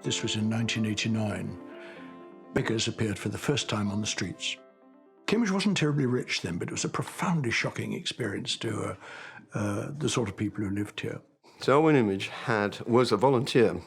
This was in 1989. Beggars appeared for the first time on the streets. Cambridge wasn't terribly rich then, but it was a profoundly shocking experience to the sort of people who lived here. Selwyn Image was a volunteer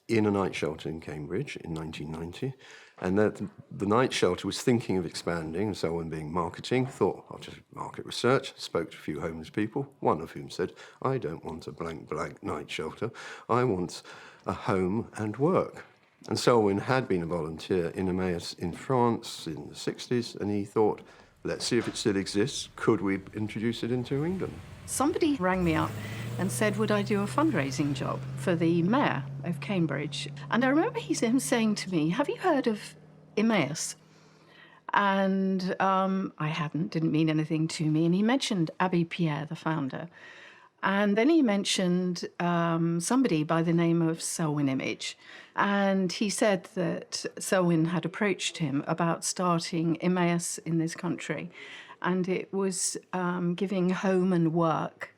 in a night shelter in Cambridge in 1990, and that the night shelter was thinking of expanding, and Selwyn, being marketing, thought, I'll just market research, spoke to a few homeless people, one of whom said, I don't want a blank night shelter, I want a home and work. And Selwyn had been a volunteer in Emmaus in France in the 60s, and he thought, let's see if it still exists. Could we introduce it into England? Somebody rang me up and said, would I do a fundraising job for the mayor of Cambridge? And I remember him saying to me, have you heard of Emmaus? And I hadn't, didn't mean anything to me. And he mentioned Abbé Pierre, the founder. And then he mentioned somebody by the name of Selwyn Image. And he said that Selwyn had approached him about starting Emmaus in this country. And it was giving home and work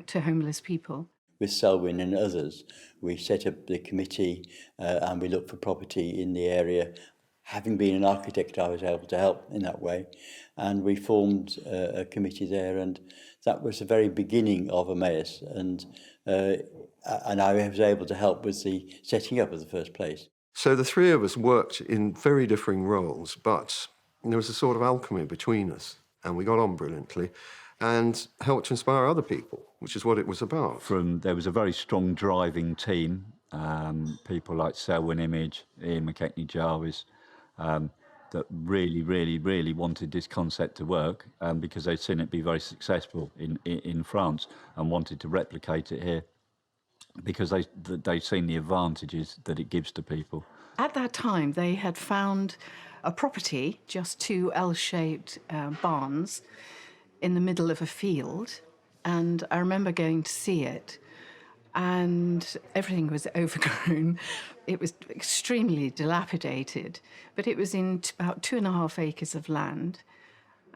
to homeless people. With Selwyn and others, we set up the committee and we looked for property in the area. Having been an architect, I was able to help in that way. And we formed a committee there, and that was the very beginning of Emmaus. And I was able to help with the setting up of the first place. So the three of us worked in very differing roles, but there was a sort of alchemy between us, and we got on brilliantly and helped to inspire other people, which is what it was about. There was a very strong driving team, people like Selwyn Image, Ian McKechnie-Jarvis, that really wanted this concept to work because they'd seen it be very successful in France and wanted to replicate it here because they'd seen the advantages that it gives to people. At that time, they had found a property, just two L-shaped barns in the middle of a field, and I remember going to see it, and everything was overgrown. It was extremely dilapidated, but it was in about 2.5 acres of land,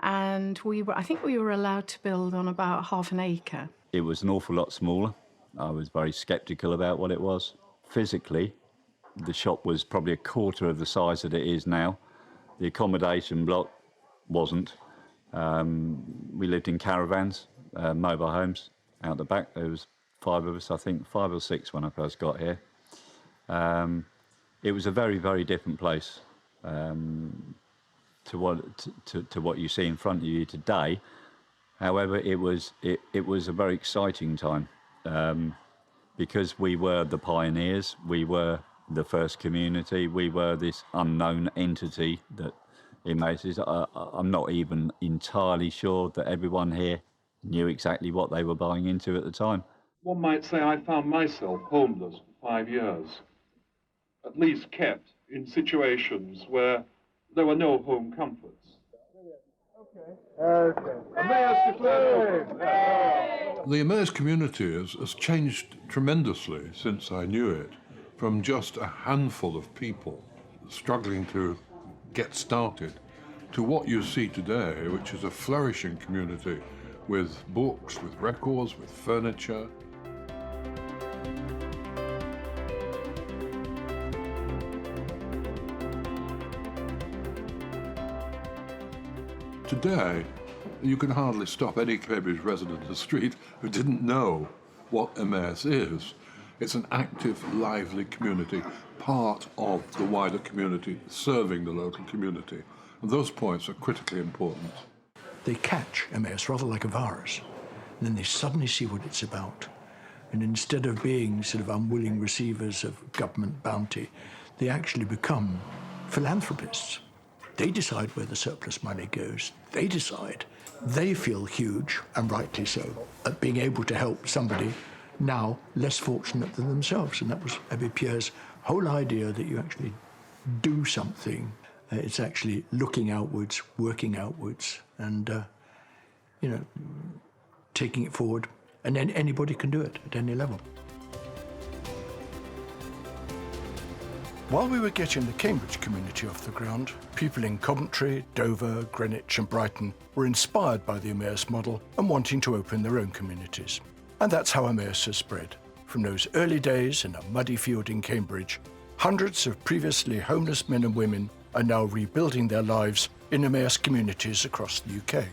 and I think we were allowed to build on about half an acre. It was an awful lot smaller. I was very sceptical about what it was. Physically, the shop was probably a quarter of the size that it is now. The accommodation block wasn't. We lived in caravans, mobile homes out the back. There was 5 of us, I think, 5 or 6 when I first got here. It was a very different place to what you see in front of you today. However, it was a very exciting time because we were the pioneers, we were the first community, we were this unknown entity that Emmaus is. I'm not even entirely sure that everyone here knew exactly what they were buying into at the time. One might say I found myself homeless for 5 years, at least kept in situations where there were no home comforts. The Emmaus community has changed tremendously since I knew it, from just a handful of people struggling to get started to what you see today, which is a flourishing community with books, with records, with furniture. Today, you can hardly stop any Cambridge resident in the street who didn't know what Emmaus is. It's an active, lively community, part of the wider community, serving the local community. And those points are critically important. They catch Emmaus rather like a virus, and then they suddenly see what it's about. And instead of being sort of unwilling receivers of government bounty, they actually become philanthropists. They decide where the surplus money goes. They decide. They feel huge, and rightly so, at being able to help somebody now less fortunate than themselves. And that was Abbé Pierre's whole idea, that you actually do something. It's actually looking outwards, working outwards, and, taking it forward. And then anybody can do it at any level. While we were getting the Cambridge community off the ground, people in Coventry, Dover, Greenwich and Brighton were inspired by the Emmaus model and wanting to open their own communities. And that's how Emmaus has spread, from those early days in a muddy field in Cambridge Hundreds of previously homeless men and women are now rebuilding their lives in Emmaus communities across the UK.